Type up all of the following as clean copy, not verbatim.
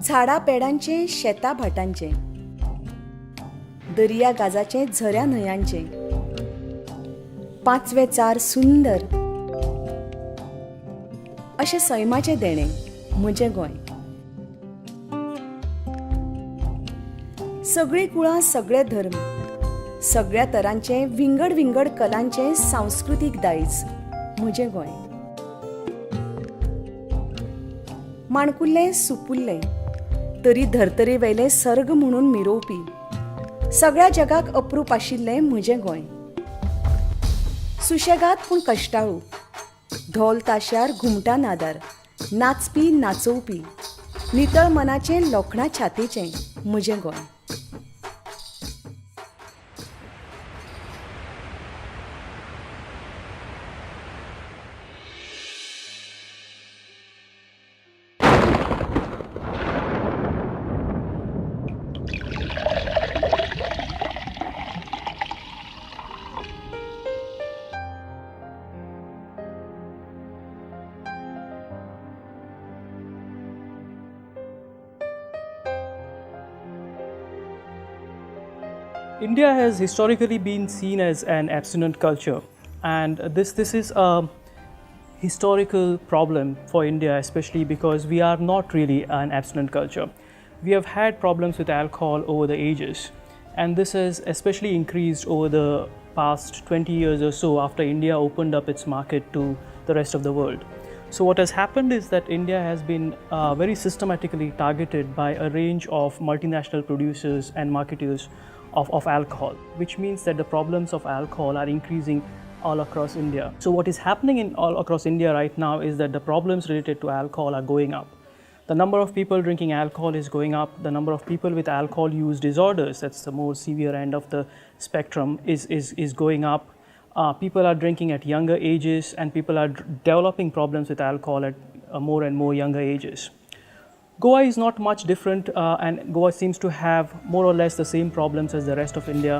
झाडां पेडांचें शेतां भाटांचें, दर्या गाजाचें झऱ्या न्हंयांचें, पांचवे चार सुंदर अशें सैमाचें देणें म्हजें गोंय. सगळीं कुळां, सगळे धर्म, सगळ्या तरांचें विंगड विंगड कलांचें सांस्कृतीक दायज म्हजें गोंय. माणकुल्लें सुपुल्लें तरी धर्तरे वयलें सर्ग म्हणून मिरोवपी सगळ्या जगाक अप्रूप आशिल्लें म्हजें गोंय. सुशेगाद पूण कश्टाळू, ढोल ताश्यार घुमटा नादार नाचपी नाचोवपी नितळ मनाचें लोखणा छातीचें म्हजें Goa. India has historically been seen as an abstinent culture, and this is a historical problem for India, especially because we are not really an abstinent culture. We have had problems with alcohol over the ages, and this has especially increased over the past 20 years or so after India opened up its market to the rest of the world. So what has happened is that India has been very systematically targeted by a range of multinational producers and marketers of alcohol, which means that the problems of alcohol are increasing all across India. So what is happening in all across India right now is that the problems related to alcohol are going up. The number of people drinking alcohol is going up. The number of people with alcohol use disorders, that's the more severe end of the spectrum, is going up. People are drinking at younger ages, and people are developing problems with alcohol at more and more younger ages. Goa is not much different, and Goa seems to have more or less the same problems as the rest of India.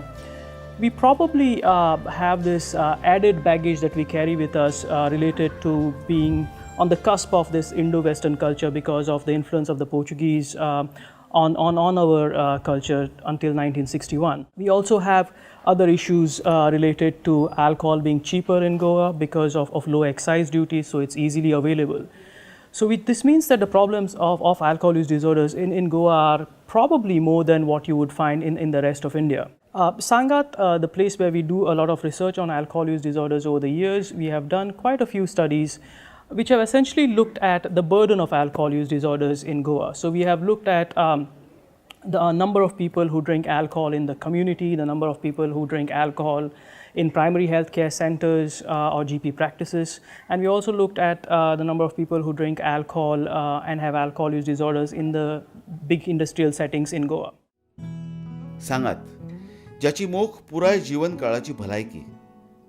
We probably have this added baggage that we carry with us related to being on the cusp of this Indo-Western culture because of the influence of the Portuguese on our culture until 1961. We also have other issues related to alcohol being cheaper in Goa because of low excise duties, so it's easily available. So this means that the problems of alcohol use disorders in Goa are probably more than what you would find in the rest of India. Sangat, the place where we do a lot of research on alcohol use disorders over the years, we have done quite a few studies which have essentially looked at the burden of alcohol use disorders in Goa. So we have looked at the number of people who drink alcohol in the community, the number of people who drink alcohol in primary healthcare centers or GP practices, and we also looked at the number of people who drink alcohol and have alcohol use disorders in the big industrial settings in Goa. सांगात, ज्याची मोख पुराय जीवन काळाची भलायकी,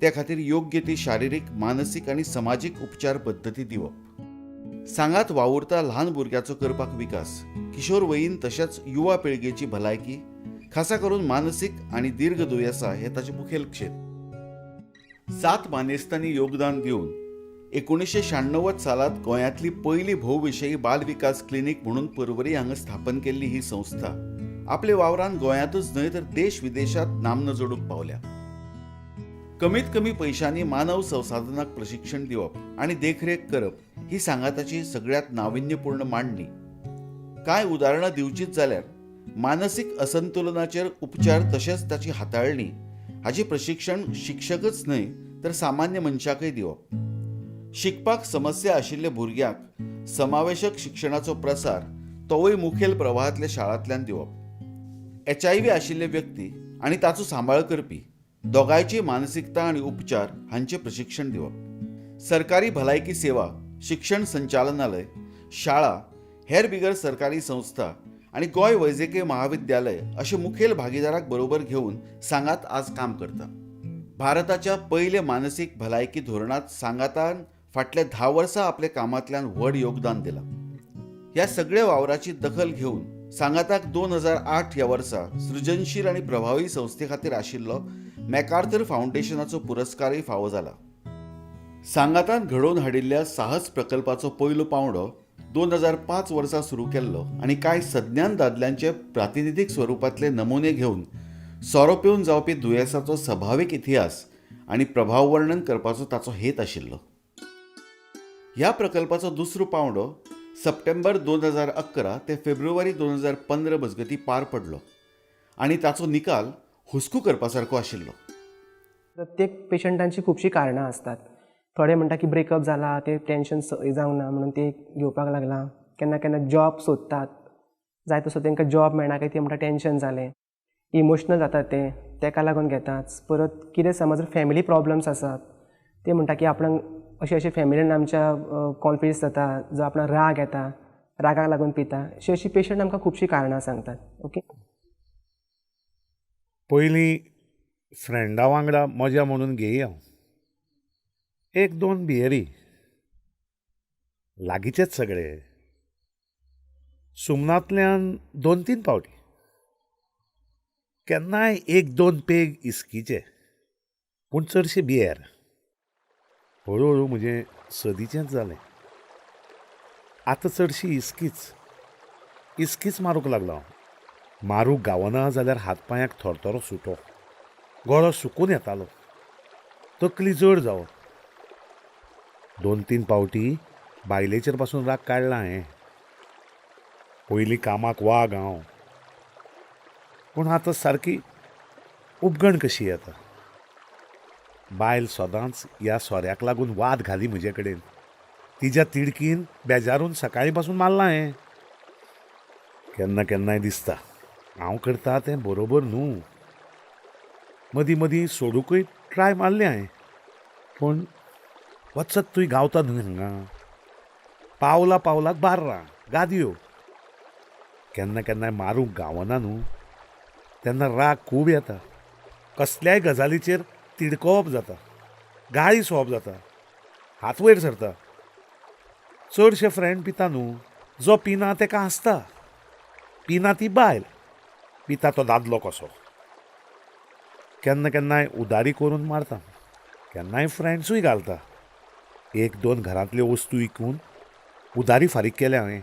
त्या खातीर योग्य ती शारीरिक, मानसीक आणि सामाजिक उपचार पद्दती दिवप. सांगात वावुरता ल्हान भुरग्याचो करपाक विकास, किशोर वयीन तशेंच युवा पिळगेची भलायकी, खासा करून मानसीक आणि दीर्घ दुयेंसां हे ताचे मुखेल क्षेत्र. 7 मानेस्तांनी योगदान दिवन 1996 सालात गोंयांतली पयली भोवविशयी बाल विकास क्लिनीक म्हणून पर्वरी हांगा स्थापन केल्ली ही संस्था आपल्या वावरान गोंयांतूच न्हय तर देश विदेशात नामना जोडूंक पावल्या. कमीत कमी पैशांनी मानव संसाधनाक प्रशिक्षण दिवप आणि देखरेख करप ही सांगाताची सगळ्यात नाविन्यपूर्ण मांडणी. कांय उदाहरणां दिवचीच जाल्यार मानसीक असंतुलनाचेर उपचार तशेंच ताची हाताळणी हाची प्रशिक्षण शिक्षकच न्हय तर सामान्य मनशाकय दिवप. शिकपाक समस्या आशिल्ल्या भुरग्यांक समावेशक शिक्षणाचो प्रसार तोवूय मुखेल प्रवाहांतल्या शाळांतल्यान दिवप. HIV आशिल्ले व्यक्ती आनी ताचो सांबाळ करपी दोगांयची मानसिकता आनी उपचार हांचे प्रशिक्षण दिवप. सरकारी भलायकी सेवा, शिक्षण संचालनालय, शाळा, हेर बिगर सरकारी संस्था आणि गोंय वैजकीय महाविद्यालय अशे मुखेल भागीदाराक बरोबर घेवन सांगात आज काम करता. भारताच्या पयले मानसीक भलायकी धोरणात सांगातान फाटल्या 10 वर्सां आपल्या कामांतल्यान व्हड योगदान दिलां. ह्या सगळ्या वावराची दखल घेवन सांगाताक 2008 ह्या वर्सा सृजनशील आणि प्रभावी संस्थे खातीर आशिल्लो मॅकार्थर फाउंडेशनाचो पुरस्कारय फावो जाला. सांगातान घडोवन हाडिल्ल्या साहस प्रकल्पाचो पयलो पावंडो 2005 वर्सा सुरू केल्लो आनी कांय सज्ञान दादल्यांचे प्रातिनिधीक स्वरुपांतले नमुने घेवन सोरो पिवन जावपी दुयेंसाचो सभावीक इतिहास आनी प्रभाव वर्णन करपाचो ताचो हेत आशिल्लो. ह्या प्रकल्पाचो दुसरो पावंडो सप्टेंबर 2011 ते फेब्रुवारी 2015 मजगती पार पडलो आनी ताचो निकाल हुस्को करपासारको आशिल्लो. प्रत्येक पेशंटांची खुबशीं कारणां असतात. थोडे म्हणटा की ब्रेकअप जाला, ते टेन्शन जावंक ना म्हणून ते घेवपाक लागला. केन्ना केन्ना जॉब सोदतात, जाय तसो तांकां जॉब मेळना काय ते म्हणटा टेन्शन जालें. इमोशनल जातात ते ताका लागून घेतात. परत कितें समज फॅमिली प्रॉब्लम्स आसात ते म्हणटा की आपणाक अशें फॅमिलीन आमच्या कॉन्फ्लिक्ट जाता, जो आपणाक राग येता, रागाक लागून पिता. अशी पेशंट आमकां खुबशीं कारणां सांगतात. ओके, पयलीं फ्रेंडा वांगडा मजा म्हणून घेयी हांव 1-2 बियरी, लागींचेच सगळे. सुमनांतल्यान 2-3 पावटी, केन्नाय 1-2 पेग इस्कीचे, पूण चडशे बियर. हळू म्हजें सदीचेंच जालें. आतां चडशी इस्कीच मारूंक लागलो हांव. मारूंक गावना जाल्यार हातपांयाक थरथरो सुटो, गळो सुकून येतालो, तकली जड जावप. 2-3 पावटी बायलेचेर पासून राग काडला हांवें. पयलीं कामाक वाग हांव, पूण आतां सारकी उपगण कशी येता. बायल सदांच ह्या सोऱ्याक लागून वाद घाली म्हजे कडेन. तिच्या तिडकीन बेजारून सकाळीं पासून मारलां हांवें. केन्नाय दिसता हांव करता तें बरोबर न्हू. मदीं सोडूंकय ट्राय मारलें हांवें, पूण वचत तुवें गावता न्हू हांगा. पावलाक बार्रां गादयो. केन्नाय मारूंक गावना न्हू, तेन्ना राग खूब येता. कसल्याय गजालीचेर तिडकोवप जाता, गाळी सोवप जाता, हात वयर सरता. चडशे फ्रेंड पिता न्हू. जो पिना तेका हांसता. पिना ती बायल, पिता तो दादलो कसो. केन्नाय उदारी करून मारता. केन्नाय फ्रेंड्सूय घालता. 1-2 घरांतल्यो वस्तू विकून उदारी फारीक केल्या हांवें.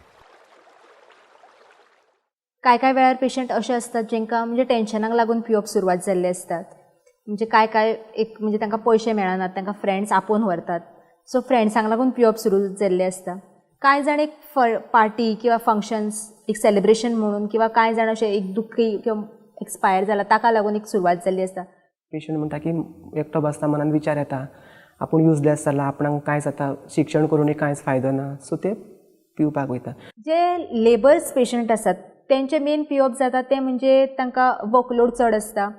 काय वेळार पेशंट असे असतात जेंकां म्हणजे टेन्शनाक लागून पिवप सुरवात जाल्ले असतात. म्हणजे काय एक म्हणजे तांकां पयशे मेळनात, तांकां फ्रेंड्स आपोवन व्हरतात, सो फ्रेंड्सांक लागून पिवप सुरू जाल्लें असता. कांय जाण एक पार्टी किंवा फंक्शन्स एक सेलिब्रेशन म्हणून, किंवा कांय जाण अशें एक दुख्खी किंवा एक्सपायर जाला ताका लागून एक सुरवात जाल्ली आसता. पेशंट म्हणटा की एकटो बसता, मनान विचार येता, आपूण युजलेस जाला, आपणाक कांयच आतां शिक्षण करूनय कांयच फायदो ना, सो ते पिवपाक वयता. जे लेबर्स पेशंट आसात तेंचे मेन पिवप जाता ते म्हणजे तांकां वर्कलोड चड आसता,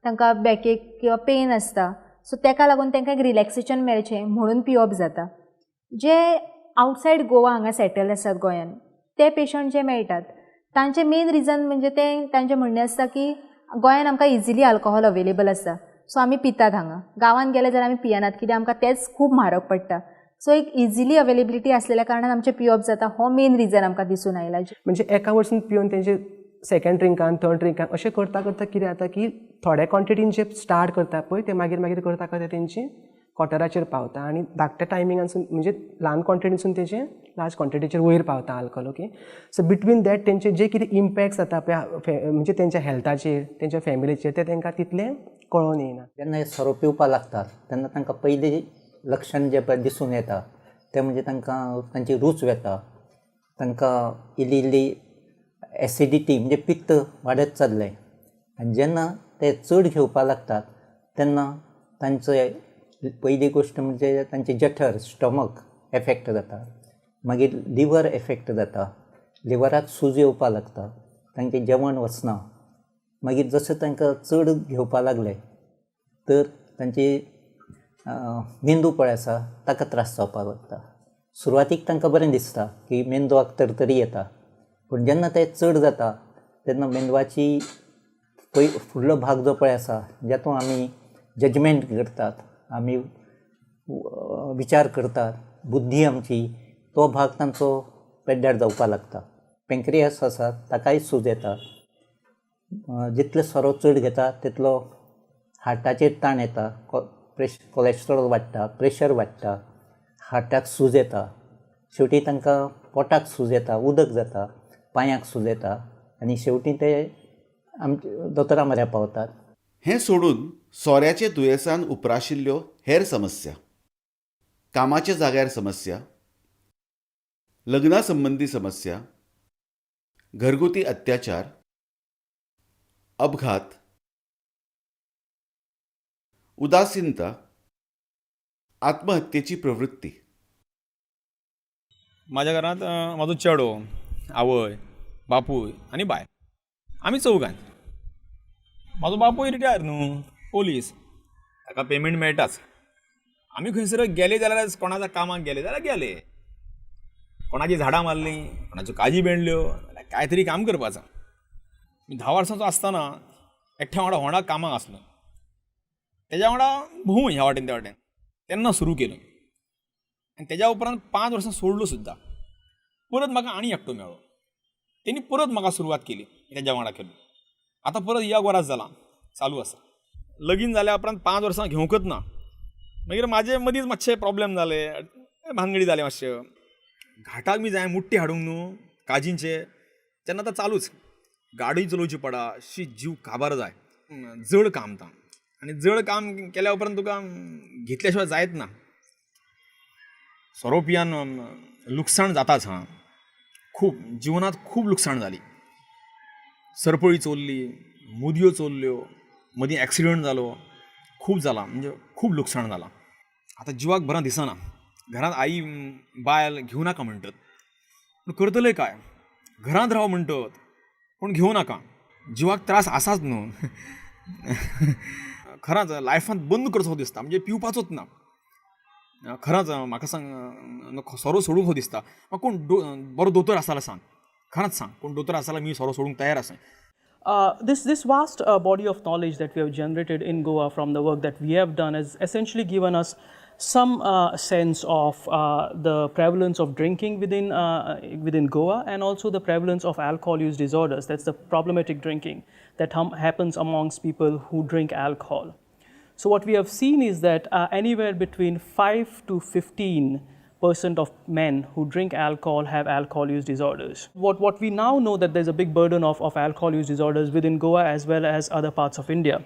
तांकां बॅकेक किंवा पेन आसता, सो ताका लागून तांकां एक रिलॅक्सेशन मेळचें म्हणून पिवप जाता. जे आवटसायड गोवा हांगा सेटल आसात गोंयान, ते पेशंट जे मेळटात तांचे मेन रिजन म्हणजे ते तांचें म्हणणें आसता की गोंयान आमकां इजिली अल्कोहॉल अवेलेबल आसा, सो आमी पितात हांगा. गांवांत गेले जाल्यार आमी पियनात, कित्याक आमकां तेच खूब म्हारग पडटा. सो एक इजिली अवेलेबिलिटी आसलेल्या कारणान आमचें पिवप जाता, हो मेन रिजन आमकां दिसून आयला. म्हणजे एका वर्सून पिवन तेंचे सेकंड ड्रिंकान, थर्ड ड्रिंकान अशें करता कितें जाता की थोड्या क्वॉन्टिटीन जे स्टार्ट करता पळय ते मागीर करता तेंची क्वॉटराचेर पावता आनी धाकट्या टायमिंगानसून म्हणजे ल्हान क्वॉन्टिटीसून तेचे लार्ज क्वॉन्टिटीचेर वयर पावता alcohol. Okay, so between that तेंचे जे कितें इम्पॅक्ट्स जाता पळय म्हणजे तेंच्या हेल्थाचेर, तेंच्या फॅमिलीचेर, ते तांकां तितलें कळोन येना. जेन्ना हे सोरो पिवपाक लागतात तेन्ना तांकां पयलीं लक्षण जे पळय दिसून येता ते म्हणजे तांकां तांची रूच वेता, तांकां इल्ली एसिडिटी म्हणजे पित्त वाडत चल्लें. आनी जेन्ना ते चड घेवपाक लागतात तेन्ना तांचे पयली गोश्ट म्हणजे तांचे जठर स्टमक एफेक्ट जाता, मागीर लिवर एफेक्ट जाता, लिवराक सूज येवपाक लागता, तांचें जेवण वचना. मागीर जशें तांकां चड घेवपाक लागले तर तांची मेंदू पळय आसा ताका त्रास जावपाक लागता. सुरवातीक तांकां बरें दिसता की मेंदवाक तरतरी येता, पूण जेन्ना तें चड जाता तेन्ना मेंदवाची फुडलो भाग जो पळय आसा जातूंत आमी जजमेंट करतात, आमी विचार करतात, बुद्धी आमची, तो भाग तांचो पेड्ड्यार जावपाक लागता. पेंक्रियास आसा ताकाय सूज येता. जितले सोरो चड घेता तितलो हार्टाचेर ताण येता, कोलेस्ट्रॉल वाडटा, प्रेशर वाडटा, हार्टाक सूज येता. शेवटी तांकां पोटाक सूज येता, उदक जाता, पांयांक सूज येता आनी शेवटी ते दोतोरा म्हऱ्या पावतात. हें सोडून सोऱ्याचे दुयेंसान उप्राशिल्ल्यो हेर समस्या, कामाच्या जाग्यार समस्या, लग्ना संबंदी समस्या, घरगुती अत्याचार, अपघात, उदासीनता, आत्महत्येची प्रवृत्ती. म्हाज्या घरांत म्हाजो चेडो, आवय, बापूय आनी बाय, आमी चौगांय. म्हाजो बापूय रिटायर न्हू, पोलीस, ताका पेमेंट मेळटाच. आमी खंयसर गेले जाल्यार कोणाच्या कामाक गेले जाल्यार गेले, कोणाची झाडां मारलीं, कोणाच्यो काजी बेंडल्यो जाल्यार काय तरी काम करपाचो. 10 वर्सांचो आसतना एकट्या वांगडा होंडाक कामाक आसलो, तेज्या वांगडा भोंवूय ह्या वाटेन त्या वाटेन, तेन्ना सुरू केलो आनी तेज्या उपरांत 5 वर्सां सोडलो सुद्दां. परत म्हाका आनी एकटो मेळ्ळो, तेणी परत म्हाका सुरवात केली, तेज्या वांगडा केलो. आतां परत या वरास जालां, चालू आसा. लगीन जाल्या उपरांत 5 वर्सां घेवंकच ना. मागीर म्हाजे मदींच मातशे प्रॉब्लेम जाले, भानगडी जाले मातश्यो. घाटाक बी जाय मुट्टी हाडूंक न्हू काजींचे, तेन्ना आतां चालूच. गाडी चलोवची पडा, जीव काबार जाय, जड काम ता. आनी जड काम केल्या उपरांत तुका घेतल्या शिवाय जायत ना. सोरोपियान लुकसाण जाताच हां, खूब जिवनांत खूब लुकसाण जाली. सरपळी चोरली, मुदयो चोरल्यो, मदीं एक्सिडंट जालो, खूब जाला, म्हणजे खूब लुकसाण जालां. आतां जिवाक बरें दिसना. घरांत आई बायल घेवं नाका म्हणटात, पूण करतले काय? घरांत राव म्हणटात पूण घेवं नाका. जिवाक त्रास आसाच न्हू. खरांच लायफांत बंद करचो दिसता, म्हणजे पिवपाचोच ना. खरांच म्हाका सांग, सोरो सोडूंक दिसता. म्हाका कोण बरो दोतोर आसा जाल्यार सांग, खरांच सांग, कोण दोतोर आसा जाल्यार मी सोरो सोडूंक तयार आसा. This vast body of knowledge that we have generated in Goa from the work that we have done has essentially given us some sense of the prevalence of drinking within Goa, and also the prevalence of alcohol use disorders. That's the problematic drinking that happens amongst people who drink alcohol. So what we have seen is that anywhere between 5 to 15% of men who drink alcohol have alcohol use disorders. What we now know that there's a big burden of alcohol use disorders within Goa as well as other parts of India.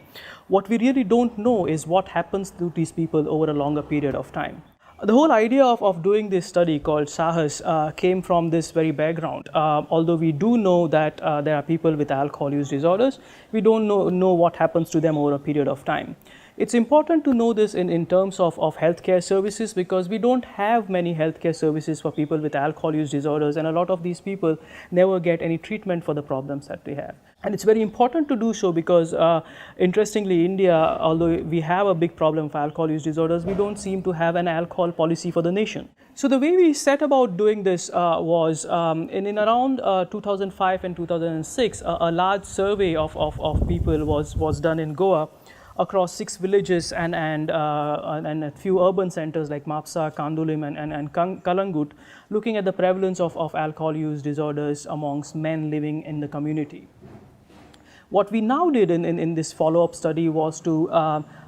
What we really don't know is what happens to these people over a longer period of time. The whole idea of doing this study called Saahas came from this very background. Although we do know that there are people with alcohol use disorders, we don't know what happens to them over a period of time. It's important to know this in terms of healthcare services, because we don't have many healthcare services for people with alcohol use disorders, and a lot of these people never get any treatment for the problems that they have. And it's very important to do so because interestingly, India, although we have a big problem of alcohol use disorders, we don't seem to have an alcohol policy for the nation. So the way we set about doing this was in around 2005 and 2006, a large survey of people was done in Goa across 6 villages and a few urban centers like Mapsa, Kandulim and Kalangut, looking at the prevalence of alcohol use disorders amongst men living in the community. What we now did in this follow-up study was to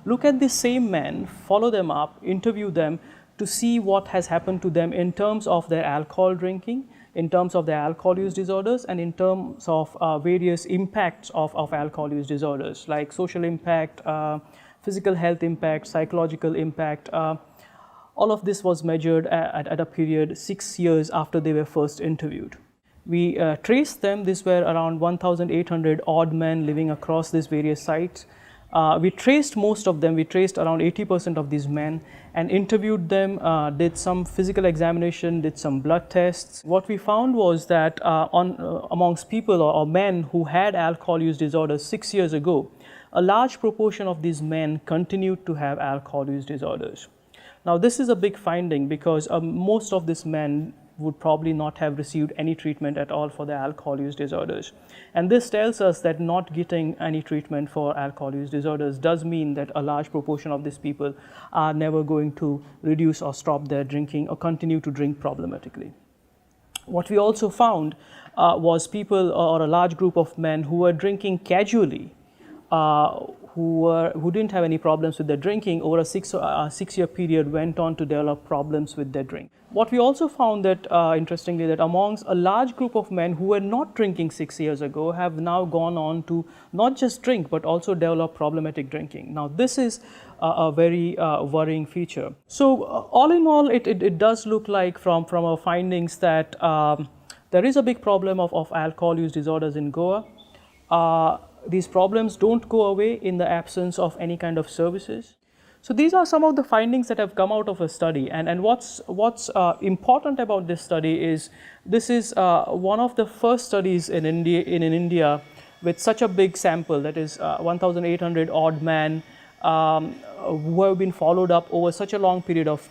look at the same men, follow them up, interview them to see what has happened to them in terms of their alcohol drinking, in terms of their alcohol use disorders, and in terms of various impacts of alcohol use disorders, like social impact, physical health impact, psychological impact. All of this was measured at a period 6 years after they were first interviewed. We traced them. These were around 1,800 odd men living across these various sites. We traced most of them. We traced around 80% of these men and interviewed them, did some physical examination, did some blood tests. What we found was that amongst people or men who had alcohol use disorders 6 years ago, a large proportion of these men continued to have alcohol use disorders. Now this is a big finding because most of these men would probably not have received any treatment at all for their alcohol use disorders. And this tells us that not getting any treatment for alcohol use disorders does mean that a large proportion of these people are never going to reduce or stop their drinking or continue to drink problematically. What we also found was people or a large group of men who were drinking casually, who didn't have any problems with their drinking over a 6-year period went on to develop problems with their drink. What we also found that interestingly that amongst a large group of men who were not drinking 6 years ago have now gone on to not just drink but also develop problematic drinking. Now this is a very worrying feature. So all in all, it does look like from our findings that there is a big problem of alcohol use disorders in Goa. These problems don't go away in the absence of any kind of services. So these are some of the findings that have come out of a study, and what's important about this study is this is one of the first studies in India with such a big sample, that is 1,800 odd men who have been followed up over such a long period of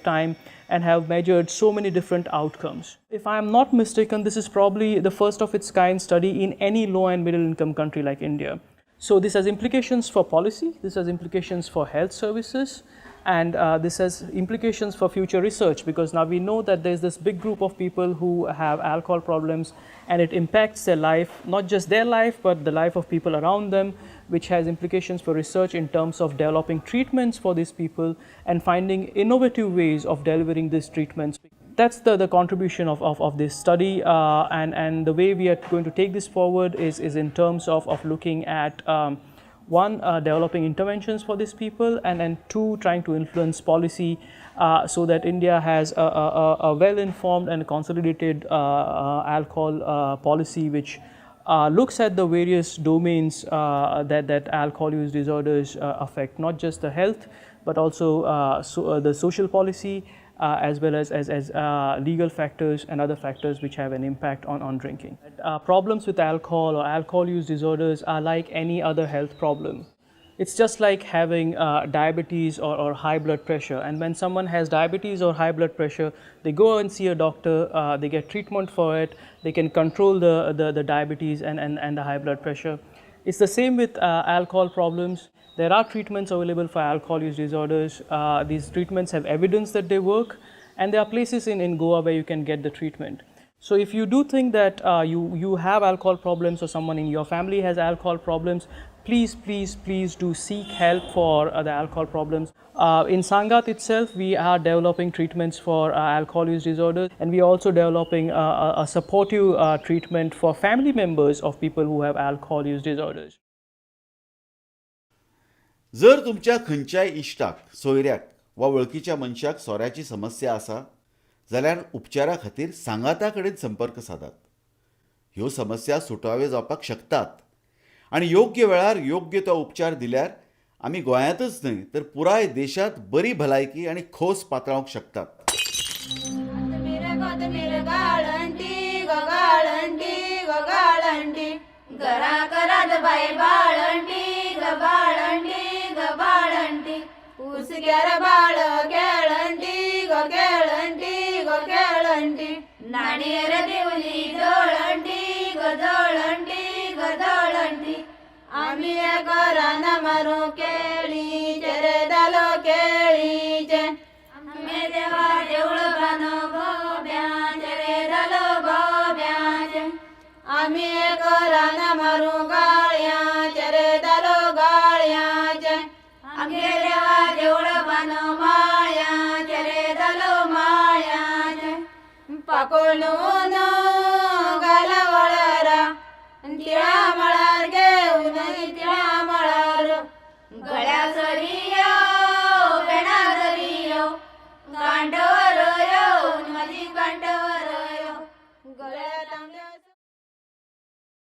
time and have measured so many different outcomes. If I am not mistaken, this is probably the first of its kind study in any low and middle income country like India. So this has implications for policy, this has implications for health services, and this has implications for future research, because now we know that there's this big group of people who have alcohol problems and it impacts their life, not just their life but the life of people around them, which has implications for research in terms of developing treatments for these people and finding innovative ways of delivering these treatments. That's the contribution of this study, and the way we are going to take this forward is in terms of looking at one, developing interventions for these people, and two, trying to influence policy so that India has a well-informed and consolidated alcohol policy which looks at the various domains that alcohol use disorders affect, not just the health but also the social policy as well as legal factors and other factors which have an impact on drinking. Problems with alcohol or alcohol use disorders are like any other health problem. It's just like having diabetes or high blood pressure, and when someone has diabetes or high blood pressure, they go and see a doctor, they get treatment for it, they can control the diabetes and the high blood pressure. It's the same with alcohol problems. There are treatments available for alcohol use disorders. These treatments have evidence that they work, and there are places in Goa where you can get the treatment. So if you do think that you have alcohol problems or someone in your family has alcohol problems, please do seek help for the alcohol problems. In Sangat itself, we are developing treatments for alcohol use disorders, and we are also developing a supportive treatment for family members of people who have alcohol use disorders. जर तुमच्या खंयच्याय stock, सोयऱ्याक वा वळखीच्या मनशाक सोऱ्याची समस्या आसा जाल्यार उपचारा खातीर सांगाता कडेन संपर्क सादात. ह्यो समस्या सुटाव्यो जावपाक शकतात आनी योग्य वेळार योग्य तो उपचार दिल्यार आमी गोंयांतच न्हय तर पुराय देशांत बरी भलायकी आनी खोस पातळावंक शकतात. नाणेर देवली जळंटी गजळंटी गजळंटी आम्ही घरान मारू केळीचे रे दालो केळीचे आम्ही देवा देऊळ बानो गोब्याचे रे दालो गोब्याचे आम्ही घरान मारू गाळ्याचे रे दालो गाळ्याचे आम्ही देवा देऊळ बानो माळ्याचे रे दालो माळ्याचे पाकोळून गालावळरा तिळा मळार घेऊन तिळा मळार गळ्या सरी